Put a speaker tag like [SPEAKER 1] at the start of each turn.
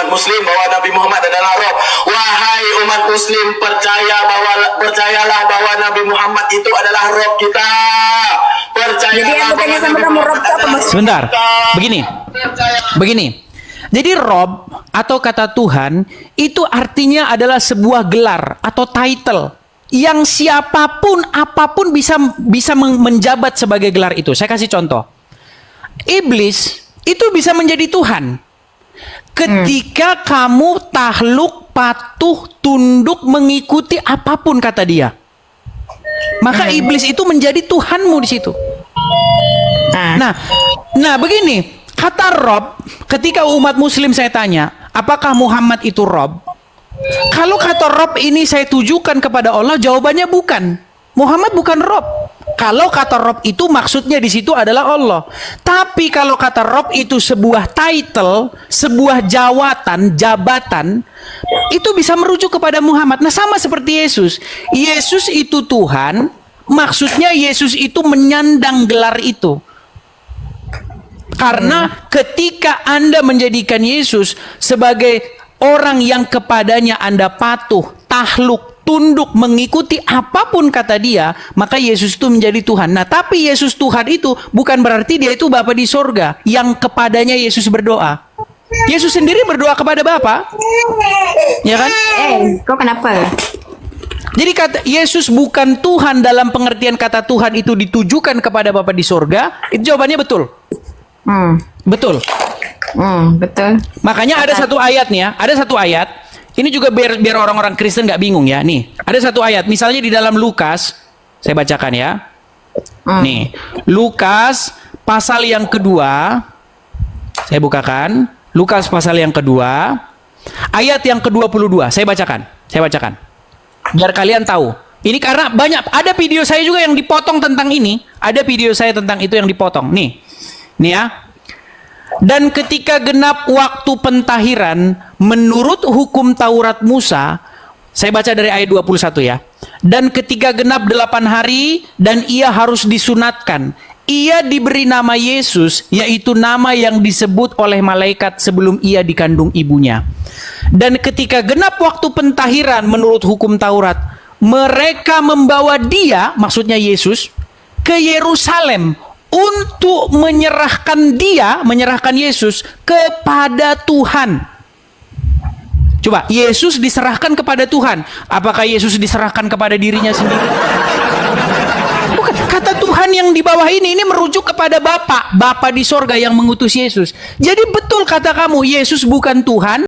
[SPEAKER 1] Muslim bahwa Nabi Muhammad adalah Rob. Wahai umat Muslim, percayalah bahwa Nabi Muhammad itu adalah Rob kita.
[SPEAKER 2] Jadi yang tanya sama kamu Rob itu apa maksudnya?
[SPEAKER 3] Sebentar, begini. Jadi Rob atau kata Tuhan itu artinya adalah sebuah gelar atau title yang siapapun apapun bisa menjabat sebagai gelar itu. Saya kasih contoh. Iblis itu bisa menjadi Tuhan ketika kamu takluk, patuh, tunduk, mengikuti apapun kata dia. Maka iblis itu menjadi Tuhanmu di situ. Nah begini. Kata Rob, ketika umat Muslim saya tanya, apakah Muhammad itu Rob? Kalau kata Rob ini saya tujukan kepada Allah, jawabannya bukan. Muhammad bukan Rob. Kalau kata Rob itu maksudnya di situ adalah Allah. Tapi kalau kata Rob itu sebuah title, sebuah jabatan, itu bisa merujuk kepada Muhammad. Nah sama seperti Yesus. Yesus itu Tuhan, maksudnya Yesus itu menyandang gelar itu. Karena ketika Anda menjadikan Yesus sebagai orang yang kepadanya Anda patuh, takluk, tunduk, mengikuti apapun kata dia, maka Yesus itu menjadi Tuhan. Nah, tapi Yesus Tuhan itu bukan berarti dia itu Bapa di sorga yang kepadanya Yesus berdoa. Yesus sendiri berdoa kepada Bapa. Ya kan?
[SPEAKER 2] Kok kenapa?
[SPEAKER 3] Jadi kata Yesus bukan Tuhan dalam pengertian kata Tuhan itu ditujukan kepada Bapa di sorga, itu jawabannya betul. Betul.
[SPEAKER 2] Betul.
[SPEAKER 3] Makanya ada satu ayat nih ya, ada satu ayat. Ini juga biar orang-orang Kristen nggak bingung ya. Nih, ada satu ayat. Misalnya di dalam Lukas, saya bacakan ya. Nih, Lukas pasal yang kedua. Saya bukakan. Lukas pasal yang kedua, ayat yang ke-22. Saya bacakan. Biar kalian tahu. Ini karena banyak. Ada video saya juga yang dipotong tentang ini. Ada video saya tentang itu yang dipotong. Nih ya. Dan ketika genap waktu pentahiran menurut hukum Taurat Musa, saya baca dari ayat 21 ya. Dan ketika genap 8 hari dan ia harus disunatkan, ia diberi nama Yesus, yaitu nama yang disebut oleh malaikat sebelum ia dikandung ibunya. Dan ketika genap waktu pentahiran menurut hukum Taurat, mereka membawa dia, maksudnya Yesus, ke Yerusalem untuk menyerahkan Yesus kepada Tuhan. Coba, Yesus diserahkan kepada Tuhan. Apakah Yesus diserahkan kepada dirinya sendiri? Bukan. Kata Tuhan yang di bawah ini merujuk kepada Bapa di sorga yang mengutus Yesus. Jadi betul kata kamu, Yesus bukan Tuhan.